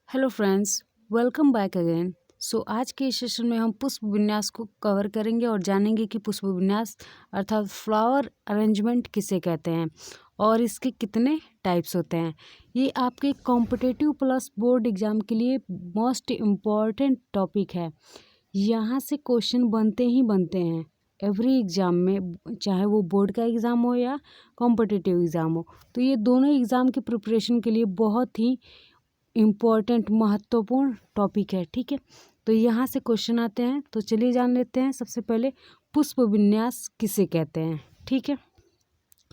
Hello friends, welcome back again. आज के इस सेशन में हम पुष्प विन्यास को कवर करेंगे और जानेंगे कि पुष्प विन्यास अर्थात फ्लावर अरेंजमेंट किसे कहते हैं और इसके कितने टाइप्स होते हैं। ये आपके कॉम्पिटिटिव प्लस बोर्ड एग्ज़ाम के लिए मोस्ट इम्पॉर्टेंट टॉपिक है। यहाँ से क्वेश्चन बनते ही बनते हैं एवरी एग्ज़ाम में, चाहे वो बोर्ड का एग्ज़ाम हो या कॉम्पिटिटिव एग्ज़ाम हो। तो ये दोनों एग्ज़ाम की प्रिपरेशन के लिए बहुत ही इम्पॉर्टेंट महत्वपूर्ण टॉपिक है। ठीक है, तो यहाँ से क्वेश्चन आते हैं, तो चलिए जान लेते हैं। सबसे पहले पुष्प विन्यास किसे कहते हैं। ठीक है,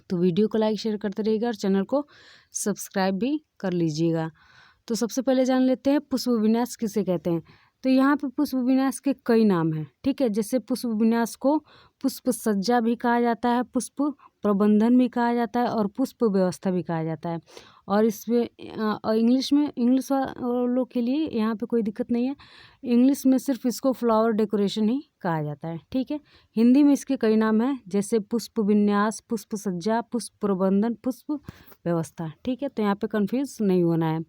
तो वीडियो को लाइक शेयर करते रहिएगा और चैनल को सब्सक्राइब भी कर लीजिएगा। तो सबसे पहले जान लेते हैं पुष्प विन्यास किसे कहते हैं। तो यहाँ पे पुष्प विन्यास के कई नाम हैं। ठीक है, जैसे पुष्प विन्यास को पुष्प सज्जा भी कहा जाता है, पुष्प प्रबंधन भी कहा जाता है और पुष्प व्यवस्था भी कहा जाता है। और इसमें इंग्लिश वालों के लिए यहाँ पे कोई दिक्कत नहीं है। इंग्लिश में सिर्फ इसको फ्लावर डेकोरेशन ही कहा जाता है। ठीक है, हिंदी में इसके कई नाम हैं, जैसे पुष्प विन्यास, पुष्प सज्जा, पुष्प प्रबंधन, पुष्प व्यवस्था। ठीक है, तो यहाँ पे कंफ्यूज नहीं होना है।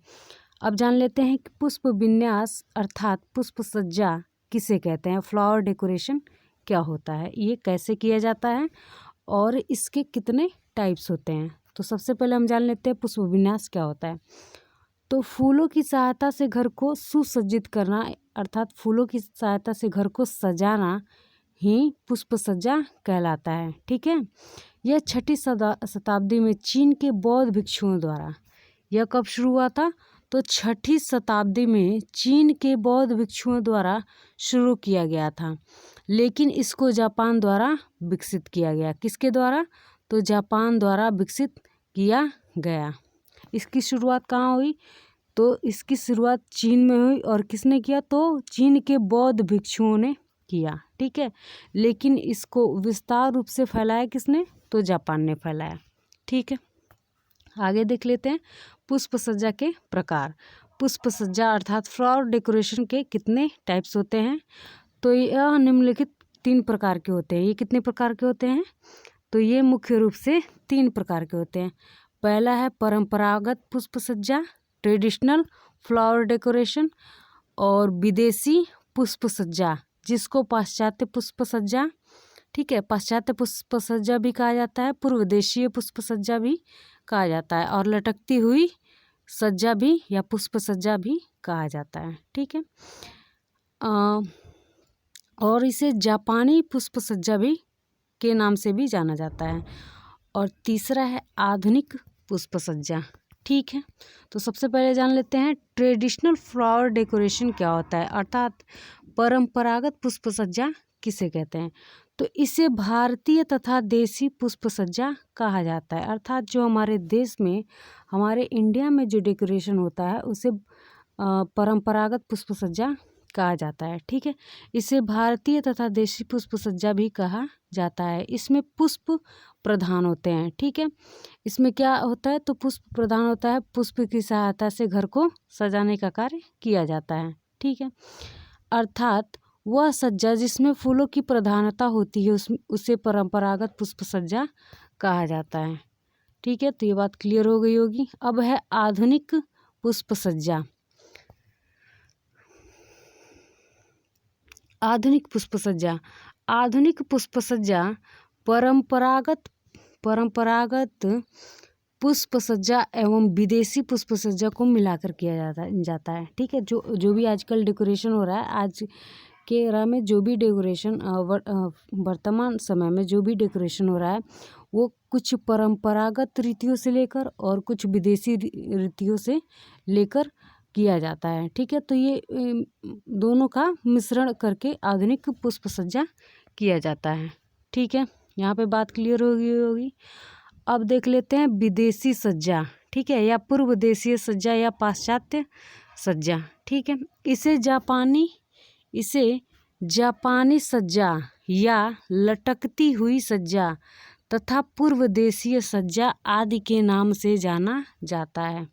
अब जान लेते हैं कि पुष्प विन्यास अर्थात पुष्प सज्जा किसे कहते हैं, फ्लावर डेकोरेशन क्या होता है, ये कैसे किया जाता है और इसके कितने टाइप्स होते हैं। तो सबसे पहले हम जान लेते हैं पुष्प विन्यास क्या होता है। तो फूलों की सहायता से घर को सुसज्जित करना अर्थात फूलों की सहायता से घर को सजाना ही पुष्प सज्जा कहलाता है। ठीक है, यह 6ठी शताब्दी में चीन के बौद्ध भिक्षुओं द्वारा, यह कब शुरू हुआ था, तो 6ठी शताब्दी में चीन के बौद्ध भिक्षुओं द्वारा शुरू किया गया था, लेकिन इसको जापान द्वारा विकसित किया गया। किसके द्वारा, तो जापान द्वारा विकसित किया गया। इसकी शुरुआत कहाँ हुई, तो इसकी शुरुआत चीन में हुई और किसने किया, तो चीन के बौद्ध भिक्षुओं ने किया। ठीक है, लेकिन इसको विस्तार रूप से फैलाया किसने, तो जापान ने फैलाया। ठीक है, आगे देख लेते हैं पुष्प सज्जा के प्रकार। पुष्प सज्जा अर्थात फ्लावर डेकोरेशन के कितने टाइप्स होते हैं, तो यह निम्नलिखित 3 प्रकार के होते हैं। ये कितने प्रकार के होते हैं, तो ये मुख्य रूप से 3 प्रकार के होते हैं। पहला है परंपरागत पुष्प सज्जा, ट्रेडिशनल फ्लावर डेकोरेशन, और विदेशी पुष्प सज्जा जिसको पाश्चात्य पुष्प सज्जा, ठीक है, पाश्चात्य पुष्प सज्जा भी कहा जाता है, पूर्व देशीय पुष्प सज्जा भी कहा जाता है, और लटकती हुई सज्जा भी या पुष्प सज्जा भी कहा जाता है। ठीक है, और इसे जापानी पुष्प सज्जा भी के नाम से भी जाना जाता है। और तीसरा है आधुनिक पुष्प सज्जा। ठीक है, तो सबसे पहले जान लेते हैं ट्रेडिशनल फ्लावर डेकोरेशन क्या होता है, अर्थात परंपरागत पुष्प सज्जा किसे कहते हैं। तो इसे भारतीय तथा देसी पुष्प सज्जा कहा जाता है, अर्थात जो हमारे देश में, हमारे इंडिया में जो डेकोरेशन होता है उसे परंपरागत पुष्प सज्जा कहा जाता है। ठीक है, इसे भारतीय तथा देसी पुष्प सज्जा भी कहा जाता है। इसमें पुष्प प्रधान होते हैं। ठीक है, इसमें क्या होता है, तो पुष्प प्रधान होता है, पुष्प की सहायता से घर को सजाने का कार्य किया जाता है। ठीक है, अर्थात वह सज्जा जिसमें फूलों की प्रधानता होती है उसे परंपरागत पुष्प सज्जा कहा जाता है। ठीक है, तो ये बात क्लियर हो गई होगी। अब है आधुनिक पुष्प सज्जा। आधुनिक पुष्प सज्जा, आधुनिक पुष्प सज्जा परंपरागत पुष्प सज्जा एवं विदेशी पुष्प सज्जा को मिलाकर किया जाता है। ठीक है, जो भी आजकल डेकोरेशन हो रहा है, आज के एरा में जो भी डेकोरेशन वर्तमान समय में जो भी डेकोरेशन हो रहा है वो कुछ परंपरागत रीतियों से लेकर और कुछ विदेशी रीतियों से लेकर किया जाता है। ठीक है, तो ये दोनों का मिश्रण करके आधुनिक पुष्प सज्जा किया जाता है। ठीक है, यहाँ पे बात क्लियर हो गई होगी। अब देख लेते हैं विदेशी सज्जा। ठीक है, या पूर्व देशीय सज्जा या पाश्चात्य सज्जा। ठीक है, इसे जापानी सज्जा या लटकती हुई सज्जा तथा पूर्व देशीय सज्जा आदि के नाम से जाना जाता है।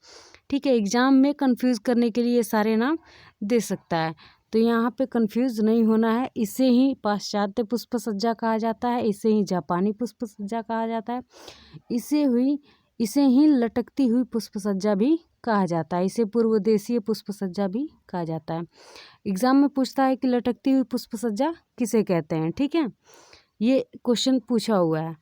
ठीक है, एग्जाम में कंफ्यूज करने के लिए ये सारे नाम दे सकता है, तो यहाँ पे कंफ्यूज नहीं होना है। इसे ही पाश्चात्य पुष्प सज्जा कहा जाता है, इसे ही जापानी पुष्प सज्जा कहा जाता है, इसे ही लटकती हुई पुष्प सज्जा भी कहा जाता है। इसे पूर्वदेशीय पुष्प सज्जा भी कहा जाता है। एग्जाम में पूछता है कि लटकती हुई पुष्प सज्जा किसे कहते हैं, ठीक है, ये क्वेश्चन पूछा हुआ है।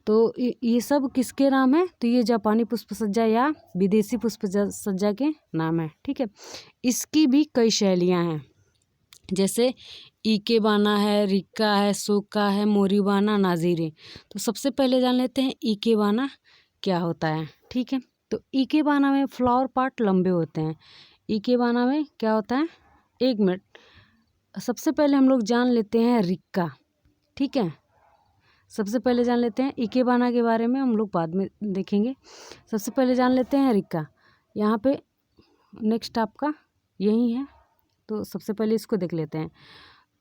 तो ये सब किसके नाम है, तो ये जापानी पुष्प सज्जा या विदेशी पुष्प सज्जा के नाम है, ठीक है। इसकी भी कई शैलियाँ हैं, जैसे इकेबाना है, रिक्का है, सोका है, मोरीबाना, नाजीरे। तो सबसे पहले जान लेते हैं इकेबाना क्या होता है, ठीक है। तो इकेबाना में फ्लावर पार्ट लंबे होते हैं। इकेबाना में क्या होता है, एक मिनट, सबसे पहले हम लोग जान लेते हैं रिक्का, ठीक है। सबसे पहले जान लेते हैं इकेबाना के बारे में, हम लोग बाद में देखेंगे। सबसे पहले जान लेते हैं रिक्का। यहाँ पे नेक्स्ट आपका यही है, तो सबसे पहले इसको देख लेते हैं।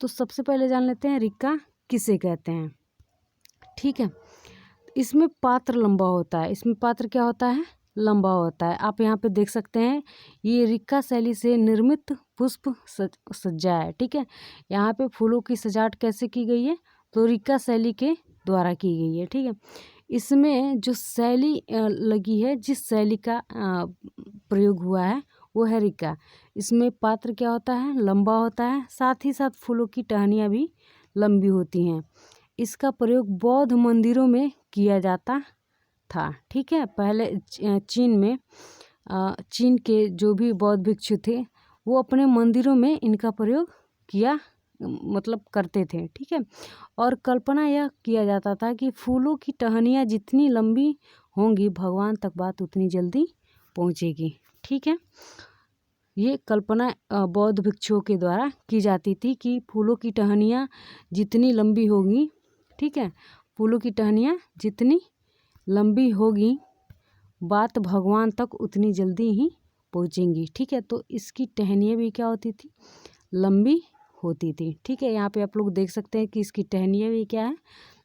तो सबसे पहले जान लेते हैं रिक्का किसे कहते हैं, ठीक है। इसमें पात्र लंबा होता है। इसमें पात्र क्या होता है, लंबा होता है। आप यहाँ पे देख सकते हैं ये रिक्का शैली से निर्मित पुष्प सज्जा है, ठीक है। यहाँ पे फूलों की सजावट कैसे की गई है, तो रिक्का शैली के द्वारा की गई है, ठीक है। इसमें जो शैली लगी है, जिस शैली का प्रयोग हुआ है वो है रिक्का। इसमें पात्र क्या होता है, लंबा होता है, साथ ही साथ फूलों की टहनियाँ भी लंबी होती हैं। इसका प्रयोग बौद्ध मंदिरों में किया जाता था, ठीक है। पहले चीन में चीन के जो भी बौद्ध भिक्षु थे वो अपने मंदिरों में इनका प्रयोग किया मतलब करते थे, ठीक है। और कल्पना यह किया जाता था कि फूलों की टहनियाँ जितनी लंबी होंगी भगवान तक बात उतनी जल्दी पहुँचेगी, ठीक है। ये कल्पना बौद्ध भिक्षुओं के द्वारा की जाती थी कि फूलों की टहनियाँ जितनी लंबी होगी, ठीक है, फूलों की टहनियाँ जितनी लंबी होगी बात भगवान तक उतनी जल्दी ही पहुँचेंगी, ठीक है। तो इसकी टहनियाँ भी क्या होती थी, लंबी होती थी, ठीक है। यहाँ पे आप लोग देख सकते हैं कि इसकी टहनियाँ भी क्या है,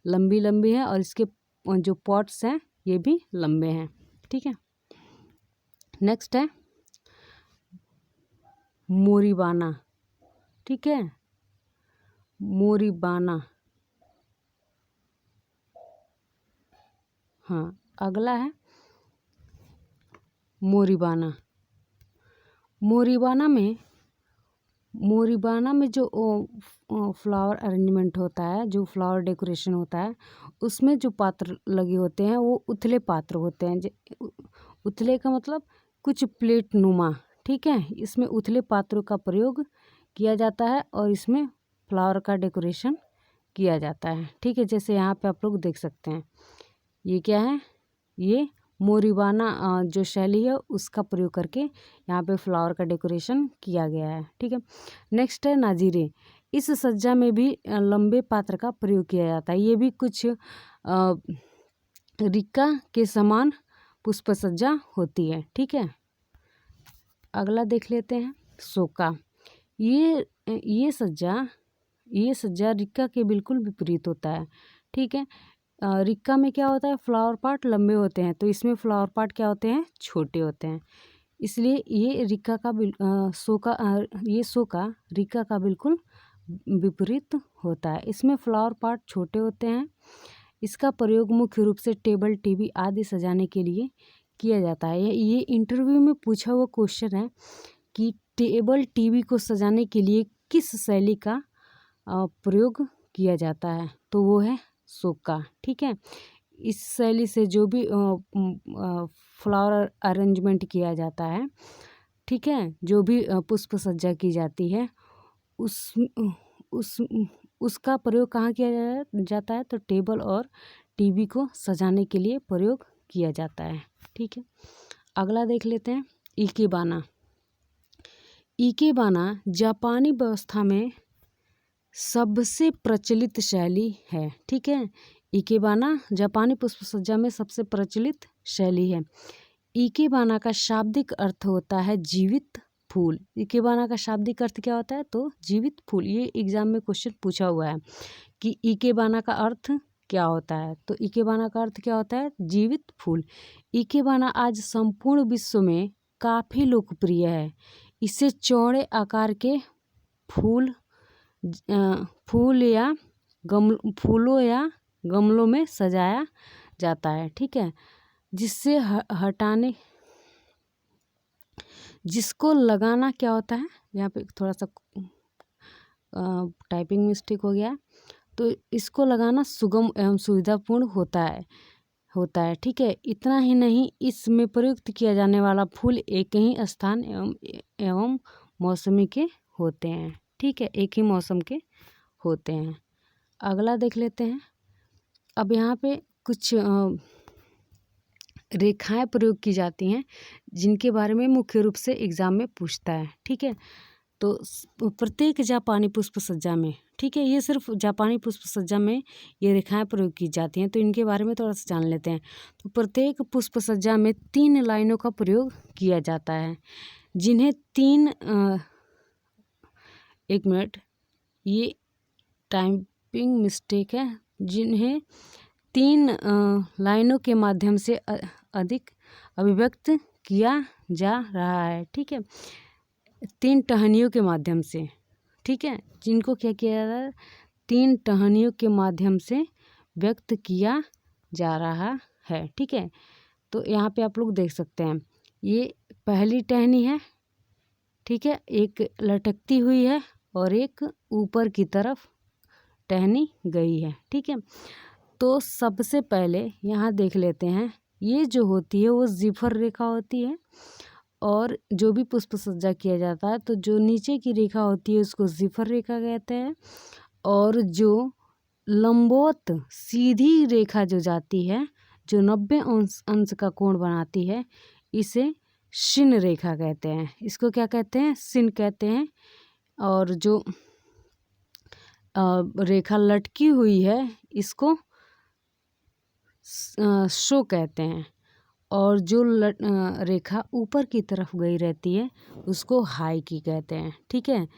लंबी लंबी है, और इसके जो पॉट्स हैं ये भी लंबे हैं, ठीक है। नेक्स्ट है मोरीबाना, ठीक है, मोरीबाना। हाँ, अगला है मोरीबाना। मोरीबाना में जो फ्लावर अरेंजमेंट होता है, जो फ्लावर डेकोरेशन होता है, उसमें जो पात्र लगे होते हैं वो उथले पात्र होते हैं। उथले का मतलब कुछ प्लेट नुमा, ठीक है। इसमें उथले पात्रों का प्रयोग किया जाता है और इसमें फ्लावर का डेकोरेशन किया जाता है, ठीक है। जैसे यहाँ पे आप लोग देख सकते हैं ये क्या है, ये मोरीबाना जो शैली है उसका प्रयोग करके यहाँ पे फ्लावर का डेकोरेशन किया गया है, ठीक है। नेक्स्ट है नाजीरे। इस सज्जा में भी लंबे पात्र का प्रयोग किया जाता है। ये भी कुछ रिक्का के समान पुष्प सज्जा होती है, ठीक है। अगला देख लेते हैं सोका। ये सज्जा रिक्का के बिल्कुल विपरीत होता है, ठीक है। रिक्का में क्या होता है, फ्लावर पार्ट लंबे होते हैं, तो इसमें फ्लावर पार्ट क्या होते हैं, छोटे होते हैं। इसलिए ये सोका रिक्का का बिल्कुल विपरीत होता है। इसमें फ्लावर पार्ट छोटे होते हैं। इसका प्रयोग मुख्य रूप से टेबल, टीवी आदि सजाने के लिए किया जाता है। ये इंटरव्यू में पूछा हुआ क्वेश्चन है कि टेबल, टीवी को सजाने के लिए किस शैली का प्रयोग किया जाता है, तो वो है सोका, ठीक है। इस शैली से जो भी फ्लावर अरेंजमेंट किया जाता है, ठीक है, जो भी पुष्प सज्जा की जाती है उसका प्रयोग कहाँ किया जाता है, तो टेबल और टीवी को सजाने के लिए प्रयोग किया जाता है, ठीक है। अगला देख लेते हैं इकेबाना। इकेबाना जापानी व्यवस्था में सबसे प्रचलित शैली है, ठीक है। इकेबाना जापानी पुष्प सज्जा में सबसे प्रचलित शैली है। इकेबाना का शाब्दिक अर्थ होता है जीवित फूल। इकेबाना का शाब्दिक अर्थ क्या होता है, तो जीवित फूल। ये एग्जाम में क्वेश्चन पूछा हुआ है कि इकेबाना का अर्थ क्या होता है, तो इकेबाना का अर्थ क्या होता है, जीवित फूल। इकेबाना आज संपूर्ण विश्व में काफ़ी लोकप्रिय है। इसे चौड़े आकार के फूलों या गमलों में सजाया जाता है, ठीक है, जिससे जिसको लगाना क्या होता है, यहाँ पे थोड़ा सा टाइपिंग मिस्टेक हो गया, तो इसको लगाना सुगम एवं सुविधापूर्ण होता है। ठीक है, इतना ही नहीं, इसमें प्रयुक्त किया जाने वाला फूल एक ही स्थान एवं मौसमी के होते हैं। ठीक है, एक ही मौसम के होते हैं। अगला देख लेते हैं। अब यहाँ पे कुछ रेखाएं प्रयोग की जाती हैं जिनके बारे में मुख्य रूप से एग्जाम में पूछता है। ठीक है, तो प्रत्येक जापानी पुष्प सज्जा में, ठीक है, ये सिर्फ जापानी पुष्प सज्जा में ये रेखाएं प्रयोग की जाती हैं, तो इनके बारे में थोड़ा सा जान लेते हैं। तो प्रत्येक पुष्प सज्जा में 3 लाइनों का प्रयोग किया जाता है, जिन्हें 3 एक मिनट, ये टाइपिंग मिस्टेक है, जिन्हें 3 लाइनों के माध्यम से अधिक अभिव्यक्त किया जा रहा है। ठीक है, 3 टहनियों के माध्यम से, ठीक है, जिनको क्या किया जा रहा है, 3 टहनियों के माध्यम से व्यक्त किया जा रहा है। ठीक है, तो यहाँ पे आप लोग देख सकते हैं, ये पहली टहनी है, ठीक है, एक लटकती हुई है और एक ऊपर की तरफ टहनी गई है। ठीक है, तो सबसे पहले यहाँ देख लेते हैं, ये जो होती है वो जिफर रेखा होती है, और जो भी पुष्प सज्जा किया जाता है तो जो नीचे की रेखा होती है उसको जिफर रेखा कहते हैं, और जो लंबवत सीधी रेखा जो जाती है, जो 90 अंश का कोण बनाती है, इसे शिन रेखा कहते हैं। इसको क्या कहते हैं, शिन कहते हैं। और जो रेखा लटकी हुई है इसको शो कहते हैं, और जो रेखा ऊपर की तरफ गई रहती है उसको हाई की कहते हैं। ठीक है,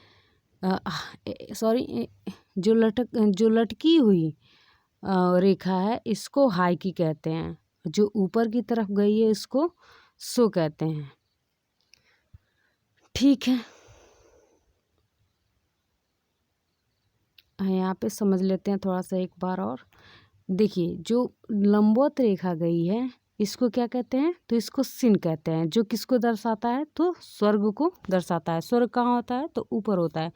सॉरी, जो लटकी हुई रेखा है इसको हाई की कहते हैं, जो ऊपर की तरफ गई है इसको शो कहते हैं। ठीक है, यहाँ पे समझ लेते हैं थोड़ा सा एक बार और। देखिए, जो लंबवत रेखा गई है इसको क्या कहते हैं, तो इसको शिन कहते हैं, जो किसको दर्शाता है, तो स्वर्ग को दर्शाता है। स्वर्ग कहाँ होता है, तो ऊपर होता है।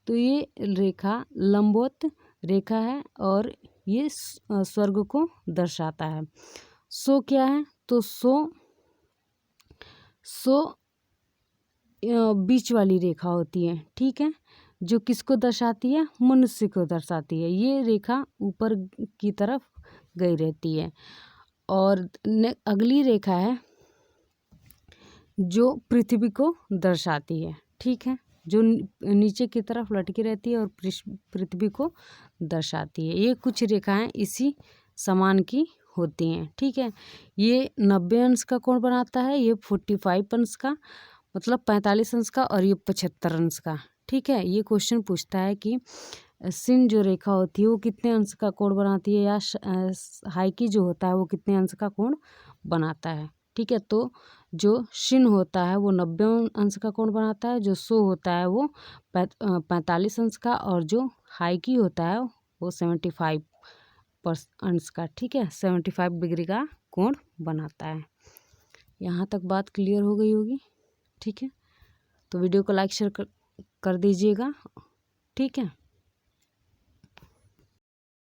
तो ये रेखा लंबवत रेखा है और ये स्वर्ग को दर्शाता है। सो क्या है, तो सो बीच वाली रेखा होती है। ठीक है, जो किसको दर्शाती है, मनुष्य को दर्शाती है। ये रेखा ऊपर की तरफ गई रहती है। और अगली रेखा है जो पृथ्वी को दर्शाती है। ठीक है, जो नीचे की तरफ लटकी रहती है और पृथ्वी को दर्शाती है। ये कुछ रेखाएं इसी समान की होती हैं। ठीक है, ये 90 अंश का कोण बनाता है, ये 45 अंश का, मतलब 45 अंश का, और ये 75 अंश का। ठीक है, ये क्वेश्चन पूछता है कि शिन जो रेखा होती है वो कितने अंश का कोण बनाती है, या हाई की जो होता है वो कितने अंश का कोण बनाता है। ठीक है, तो जो शिन होता है वो 90 अंश का कोण बनाता है, जो सो होता है वो 45 अंश का, और जो हाई की होता है वो 75 अंश का। ठीक है, 75 डिग्री का कोण बनाता है। यहाँ तक बात क्लियर हो गई होगी। ठीक है, तो वीडियो को लाइक शेयर कर दीजिएगा। ठीक है।